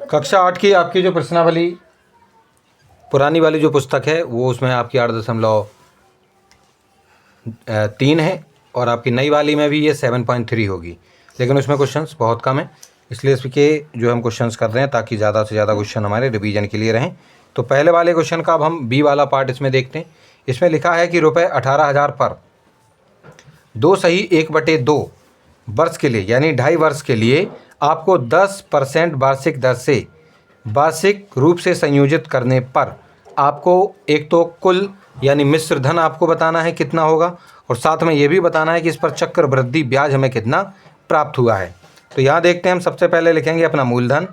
कक्षा 8 की आपकी जो प्रश्नावली पुरानी वाली जो पुस्तक है वो उसमें आपकी 8.3 है और आपकी नई वाली में भी ये 7.3 होगी, लेकिन उसमें क्वेश्चंस बहुत कम है, इसलिए इसके जो हम क्वेश्चंस कर रहे हैं ताकि ज़्यादा से ज़्यादा क्वेश्चन हमारे रिवीजन के लिए रहें। तो पहले वाले क्वेश्चन का अब हम बी वाला पार्ट इसमें देखते हैं। इसमें लिखा है कि रुपये 18,000 पर 2 सही 1/2 वर्ष के लिए यानी 2.5 वर्ष के लिए आपको 10% वार्षिक दर से वार्षिक रूप से संयोजित करने पर आपको एक तो कुल यानी मिश्र धन आपको बताना है कितना होगा, और साथ में ये भी बताना है कि इस पर चक्रवृद्धि ब्याज हमें कितना प्राप्त हुआ है। तो यहाँ देखते हैं, हम सबसे पहले लिखेंगे अपना मूलधन।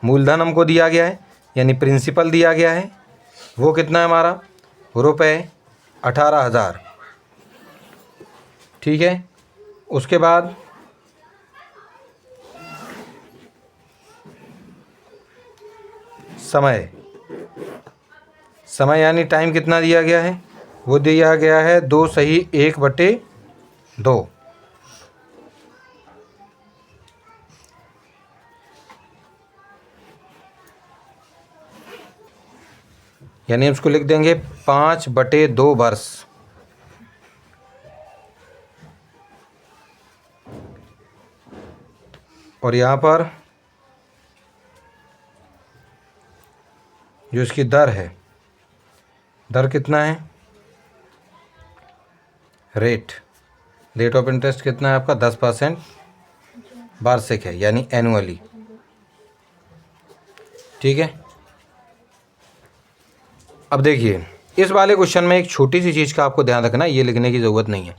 मूलधन हमको दिया गया है यानी प्रिंसिपल दिया गया है, वो कितना है हमारा रुपये 18,000, ठीक है। उसके बाद समय यानी टाइम कितना दिया गया है, वो दिया गया है 2 सही 1/2, यानी हम उसको लिख देंगे 5/2 वर्ष। और यहाँ पर जो इसकी दर है, दर कितना है, रेट ऑफ इंटरेस्ट कितना है आपका 10% वार्षिक है यानी एनुअली, ठीक है। अब देखिए इस वाले क्वेश्चन में एक छोटी सी चीज़ का आपको ध्यान रखना, ये लिखने की ज़रूरत नहीं है,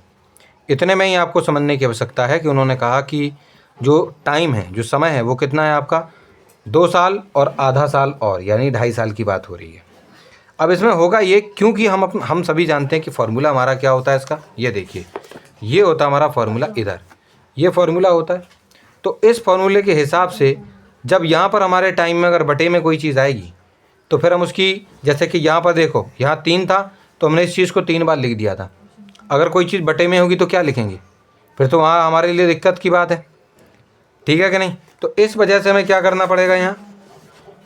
इतने में ही आपको समझने की आवश्यकता है कि उन्होंने कहा कि जो टाइम है, जो समय है, वो कितना है आपका 2 साल और आधा साल और यानी 2.5 साल की बात हो रही है। अब इसमें होगा ये, क्योंकि हम सभी जानते हैं कि फार्मूला हमारा क्या होता है इसका, ये देखिए ये होता है हमारा फार्मूला, इधर ये फार्मूला होता है। तो इस फार्मूले के हिसाब से जब यहाँ पर हमारे टाइम में अगर बटे में कोई चीज़ आएगी तो फिर हम उसकी, जैसे कि यहाँ पर देखो यहाँ 3 था तो हमने इस चीज़ को 3 बार लिख दिया था, अगर कोई चीज़ बटे में होगी तो क्या लिखेंगे, फिर तो वहाँ हमारे लिए दिक्कत की बात है, ठीक है कि नहीं। तो इस वजह से हमें क्या करना पड़ेगा यहाँ,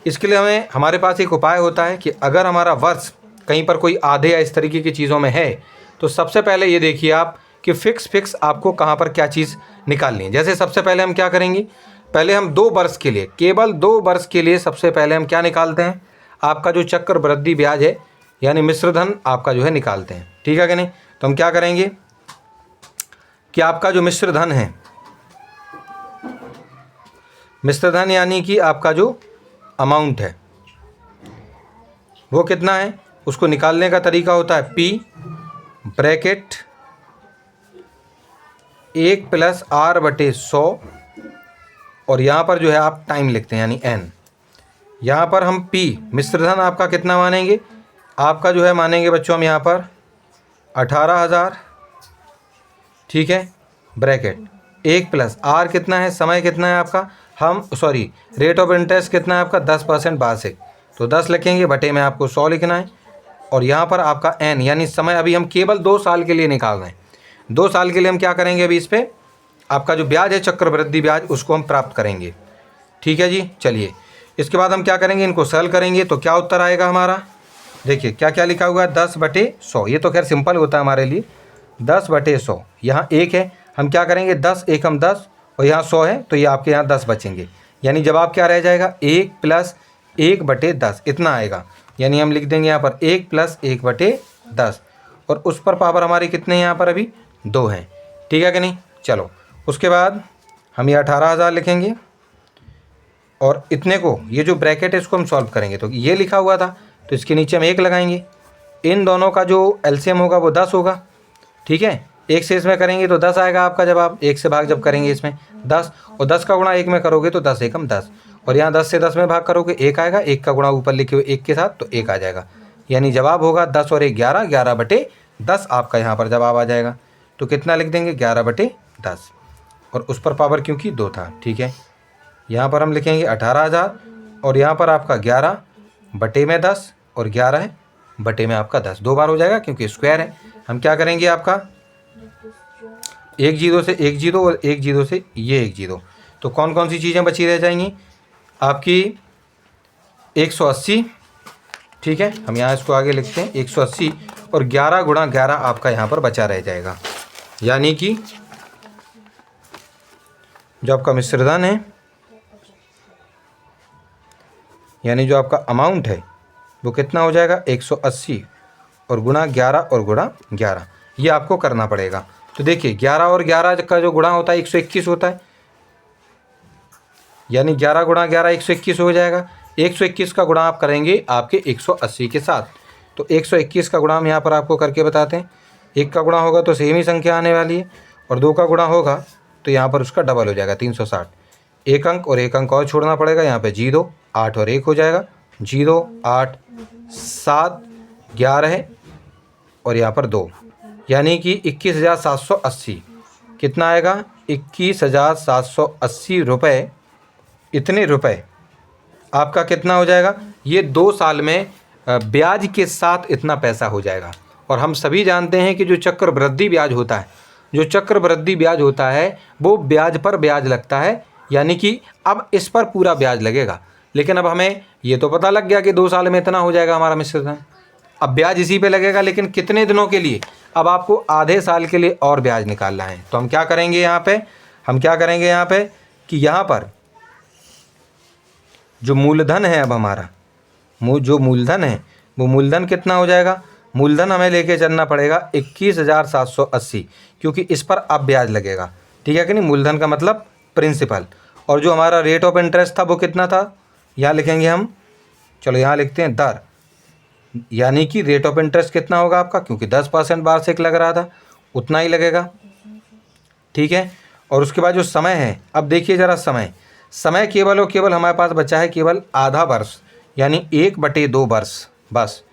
इसके लिए हमारे पास एक उपाय होता है कि अगर हमारा वर्ष कहीं पर कोई आधे या इस तरीके की चीज़ों में है तो सबसे पहले ये देखिए आप कि फिक्स आपको कहाँ पर क्या चीज़ निकालनी है। जैसे सबसे पहले हम क्या करेंगे, पहले हम 2 वर्ष के लिए, केवल 2 वर्ष के लिए सबसे पहले हम क्या निकालते हैं, आपका जो चक्रवृद्धि ब्याज है यानी मिश्रधन आपका जो है निकालते हैं, ठीक है कि नहीं। तो हम क्या करेंगे कि आपका जो मिश्रधन है, मिश्रधन यानी कि आपका जो अमाउंट है वो कितना है, उसको निकालने का तरीका होता है P ब्रैकेट 1 + R/100 और यहाँ पर जो है आप टाइम लिखते हैं यानी N। यहाँ पर हम P मिश्रधन आपका कितना मानेंगे, आपका जो है मानेंगे बच्चों हम यहाँ पर 18,000, ठीक है, ब्रैकेट 1 + R कितना है, समय कितना है आपका, रेट ऑफ इंटरेस्ट कितना है आपका 10% वार्षिक, तो 10 लिखेंगे, बटे में आपको 100 लिखना है। और यहाँ पर आपका N यानी समय, अभी हम केवल 2 साल के लिए निकाल रहे हैं, 2 साल के लिए हम क्या करेंगे, अभी इस पर आपका जो ब्याज है चक्रवृद्धि ब्याज उसको हम प्राप्त करेंगे, ठीक है जी। चलिए इसके बाद हम क्या करेंगे, इनको सरल करेंगे तो क्या उत्तर आएगा हमारा, देखिए क्या क्या लिखा हुआ है 10/100, ये तो खैर सिंपल होता है हमारे लिए, 10/100, यहाँ 1 है, हम क्या करेंगे 10 एकम 10 और यहाँ 100 है तो ये आपके यहाँ 10 बचेंगे, यानी जवाब क्या रह जाएगा 1 + 1/10 इतना आएगा, यानी हम लिख देंगे यहाँ पर 1 + 1/10 और उस पर पावर हमारी कितने यहाँ पर अभी 2 हैं, ठीक है कि नहीं। चलो उसके बाद हम ये 18,000 लिखेंगे और इतने को, ये जो ब्रैकेट है इसको हम सॉल्व करेंगे, तो ये लिखा हुआ था तो इसके नीचे हम 1 लगाएंगे, इन दोनों का जो एलसीएम होगा वो 10 होगा, ठीक है, 1 से इसमें करेंगे तो 10 आएगा आपका जवाब, 1 से भाग जब करेंगे इसमें 10 और 10 का गुणा 1 में करोगे तो 10 एकम 10 और यहाँ 10 से 10 में भाग करोगे 1 आएगा, 1 का गुणा ऊपर लिखे हुए 1 के साथ तो 1 आ जाएगा, यानी जवाब होगा 10 और 1 11, 11/10 आपका यहाँ पर जवाब आ जाएगा। तो कितना लिख देंगे 11/10 और उस पर पावर क्योंकि 2 था, ठीक है। यहाँ पर हम लिखेंगे 18,000 और यहाँ पर आपका 11/10 और 11 में आपका 10 2 बार हो जाएगा क्योंकि स्क्वायर है। हम क्या करेंगे, आपका 1 जीरो से 1 जीरो और 1 जीरो से ये 1 जीरो, तो कौन कौन सी चीज़ें बची रह जाएंगी, आपकी 180, ठीक है। हम यहाँ इसको आगे लिखते हैं 180 और 11 गुणा 11 आपका यहाँ पर बचा रह जाएगा। यानी कि जो आपका मिश्रधन है, यानी जो आपका अमाउंट है वो कितना हो जाएगा 180 और गुणा 11 और गुणा 11, ये आपको करना पड़ेगा। तो देखिए 11 और 11 का जो गुणा होता है 121 होता है, यानी 11 गुणा 11 121 हो जाएगा। 121 का गुणा आप करेंगे आपके 180 के साथ, तो 121 का गुणा हम यहाँ पर आपको करके बताते हैं। 1 का गुणा होगा तो सेम ही संख्या आने वाली है, और 2 का गुणा होगा तो यहाँ पर उसका डबल हो जाएगा 360। एक अंक और एक अंक और छोड़ना पड़ेगा, यहाँ पे 0 8 और 1 हो जाएगा, 0 8 7 11 और यहाँ पर 2, यानी कि 21,780 कितना आएगा 21,780 रुपये। इतने रुपए आपका कितना हो जाएगा, ये 2 साल में ब्याज के साथ इतना पैसा हो जाएगा। और हम सभी जानते हैं कि जो चक्रवृद्धि ब्याज होता है, जो चक्रवृद्धि ब्याज होता है वो ब्याज पर ब्याज लगता है, यानी कि अब इस पर पूरा ब्याज लगेगा। लेकिन अब हमें ये तो पता लग गया कि 2 साल में इतना हो जाएगा हमारा मिश्रधन, अब ब्याज इसी पे लगेगा, लेकिन कितने दिनों के लिए, अब आपको आधे साल के लिए और ब्याज निकालना है। तो हम क्या करेंगे यहाँ पे, हम क्या करेंगे यहाँ पे कि यहाँ पर जो मूलधन है, अब हमारा जो मूलधन है वो मूलधन कितना हो जाएगा, मूलधन हमें लेके चलना पड़ेगा 21,780, क्योंकि इस पर अब ब्याज लगेगा, ठीक है कि नहीं। मूलधन का मतलब प्रिंसिपल, और जो हमारा रेट ऑफ इंटरेस्ट था वो कितना था, यहाँ लिखेंगे हम, चलो यहाँ लिखते हैं दर, यानी कि रेट ऑफ इंटरेस्ट कितना होगा आपका, क्योंकि 10% वार्षिक लग रहा था उतना ही लगेगा, ठीक है। और उसके बाद जो समय है, अब देखिए ज़रा समय केवल और केवल हमारे पास बचा है केवल आधा वर्ष, यानी 1/2 वर्ष, बस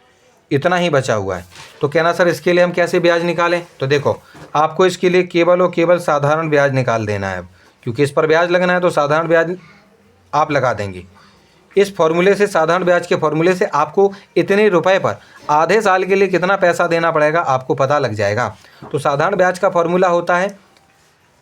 इतना ही बचा हुआ है। तो कहना सर इसके लिए हम कैसे ब्याज निकालें, तो देखो आपको इसके लिए केवल और केवल साधारण ब्याज निकाल देना है, क्योंकि इस पर ब्याज लगना है तो साधारण ब्याज आप लगा देंगे। इस फॉर्मूले से, साधारण ब्याज के फॉर्मूले से आपको इतने रुपए पर आधे साल के लिए कितना पैसा देना पड़ेगा आपको पता लग जाएगा। तो साधारण ब्याज का फॉर्मूला होता है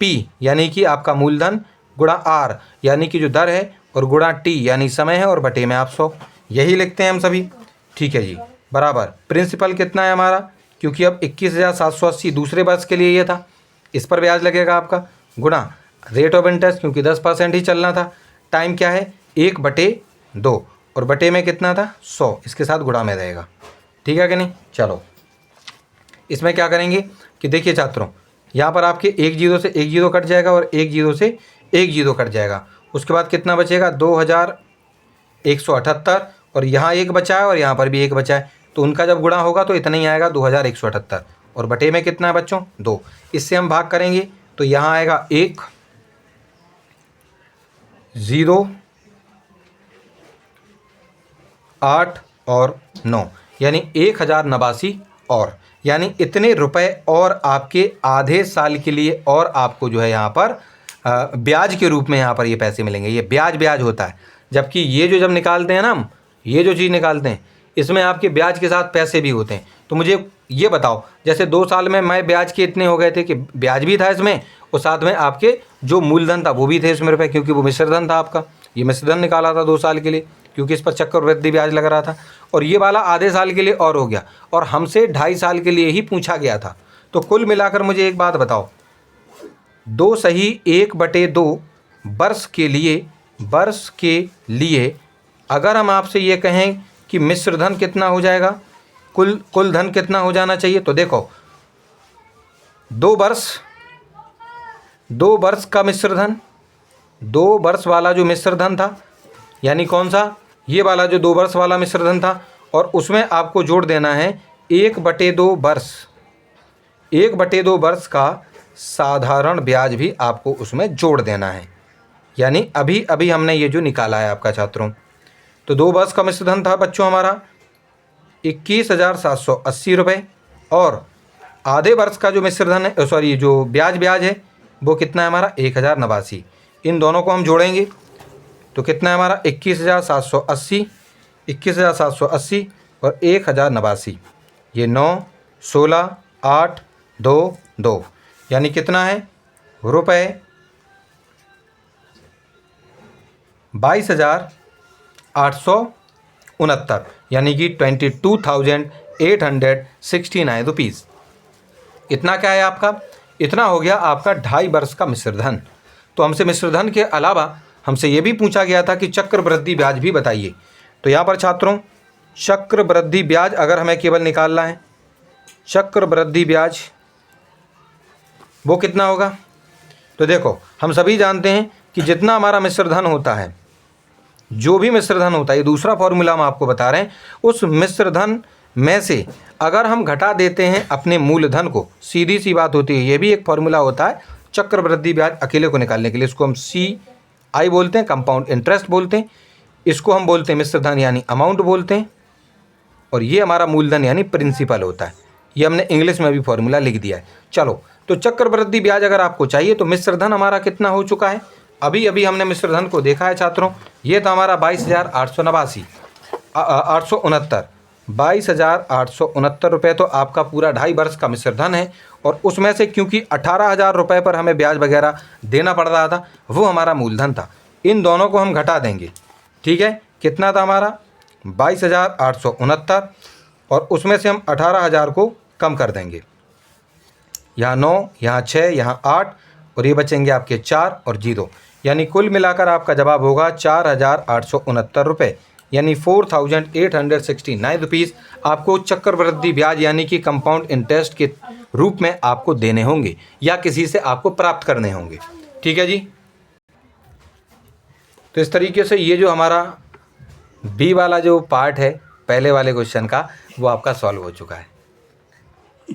P, यानी कि आपका मूलधन, गुणा R यानी कि जो दर है, और गुणा T यानी समय है, और बटे में आप 100, यही लिखते हैं हम सभी, ठीक है जी। बराबर प्रिंसिपल कितना है हमारा, क्योंकि अब 21,780 दूसरे वर्ष के लिए ये था, इस पर ब्याज लगेगा आपका, गुणा रेट ऑफ इंटरेस्ट, क्योंकि 10% ही चलना था, टाइम क्या है 1/2, और बटे में कितना था 100, इसके साथ गुणा में रहेगा, ठीक है कि नहीं। चलो इसमें क्या करेंगे कि देखिए छात्रों, यहाँ पर आपके 1 जीरो से 1 जीरो कट जाएगा और 1 जीरो से 1 जीरो कट जाएगा, उसके बाद कितना बचेगा 2178, और यहाँ 1 बचा है और यहाँ पर भी 1 बचा है, तो उनका जब गुणा होगा तो इतना ही आएगा 2178, और बटे में कितना है बच्चों 2, इससे हम भाग करेंगे तो यहाँ आएगा 1 0 8 और 9, यानी 1089, और यानी इतने रुपए और आपके आधे साल के लिए और आपको जो है यहाँ पर ब्याज के रूप में यहाँ पर ये पैसे मिलेंगे। ये ब्याज होता है, जबकि ये जो जब निकालते हैं ना हम, ये जो चीज़ निकालते हैं इसमें आपके ब्याज के साथ पैसे भी होते हैं। तो मुझे ये बताओ, जैसे 2 साल में मैं ब्याज के इतने हो गए थे कि ब्याज भी था इसमें, और साथ में आपके जो मूलधन था वो भी थे इसमें रुपये, क्योंकि वो मिश्रधन था आपका, ये मिश्रधन निकाला था 2 साल के लिए, क्योंकि इस पर चक्रवृद्धि ब्याज लग रहा था, और ये वाला आधे साल के लिए और हो गया, और हमसे 2.5 साल के लिए ही पूछा गया था। तो कुल मिलाकर मुझे एक बात बताओ, 2 सही 1/2 वर्ष के लिए अगर हम आपसे ये कहें कि मिश्रधन कितना हो जाएगा, कुल धन कितना हो जाना चाहिए, तो देखो 2 वर्ष का मिश्रधन, 2 वर्ष वाला जो मिश्रधन था, यानी कौन सा, ये वाला जो 2 वर्ष वाला मिश्रधन था, और उसमें आपको जोड़ देना है 1/2 वर्ष, 1/2 वर्ष का साधारण ब्याज भी आपको उसमें जोड़ देना है, यानी अभी अभी हमने ये जो निकाला है आपका छात्रों। तो 2 वर्ष का मिश्रधन था बच्चों हमारा 21,780 रुपये, और आधे वर्ष का जो मिश्रधन है, सॉरी जो ब्याज है वो कितना है हमारा 1089। इन दोनों को हम जोड़ेंगे तो कितना है हमारा 21,780 और 1089, ये 9 16 8 2 2, यानी कितना है रुपये 22,869 यानी कि 22,869 रुपीज़। इतना क्या है आपका? इतना हो गया आपका 2.5 वर्ष का मिश्र धन। तो हमसे मिश्र धन के अलावा हमसे ये भी पूछा गया था कि चक्रवृद्धि ब्याज भी बताइए। तो यहाँ पर छात्रों चक्रवृद्धि ब्याज अगर हमें केवल निकालना है, चक्रवृद्धि ब्याज वो कितना होगा? तो देखो हम सभी जानते हैं कि जितना हमारा मिश्र धन होता है, जो भी मिश्र धन होता है, ये दूसरा फॉर्मूला हम आपको बता रहे हैं, उस मिश्र धन में से अगर हम घटा देते हैं अपने मूलधन को, सीधी सी बात होती है, ये भी एक फॉर्मूला होता है चक्रवृद्धि ब्याज अकेले को निकालने के लिए। इसको हम CI बोलते हैं, कंपाउंड इंटरेस्ट बोलते हैं, इसको हम बोलते हैं मिश्र धन यानी अमाउंट बोलते हैं, और ये हमारा मूलधन यानी प्रिंसिपल होता है। ये हमने इंग्लिश में भी फॉर्मूला लिख दिया है। चलो, तो चक्रवृद्धि ब्याज अगर आपको चाहिए तो मिश्र धन हमारा कितना हो चुका है? अभी अभी हमने मिश्र धन को देखा है छात्रों, ये था हमारा 22,869 रुपये तो आपका पूरा 2.5 वर्ष का मिश्र धन है। और उसमें से क्योंकि 18,000 रुपये पर हमें ब्याज वगैरह देना पड़ रहा था, वो हमारा मूलधन था। इन दोनों को हम घटा देंगे, ठीक है। कितना था हमारा? 22,869 और उसमें से हम 18,000 को कम कर देंगे। यहाँ 9, यहाँ 6, यहाँ 8 और ये बचेंगे आपके 4 और 0, यानी कुल मिलाकर आपका जवाब होगा 4,869 रुपये, यानी 4,869 रुपीज़ आपको चक्रवृद्धि ब्याज यानी कि कंपाउंड इंटरेस्ट के रूप में आपको देने होंगे या किसी से आपको प्राप्त करने होंगे, ठीक है जी। तो इस तरीके से ये जो हमारा बी वाला जो पार्ट है पहले वाले क्वेश्चन का, वो आपका सॉल्व हो चुका है।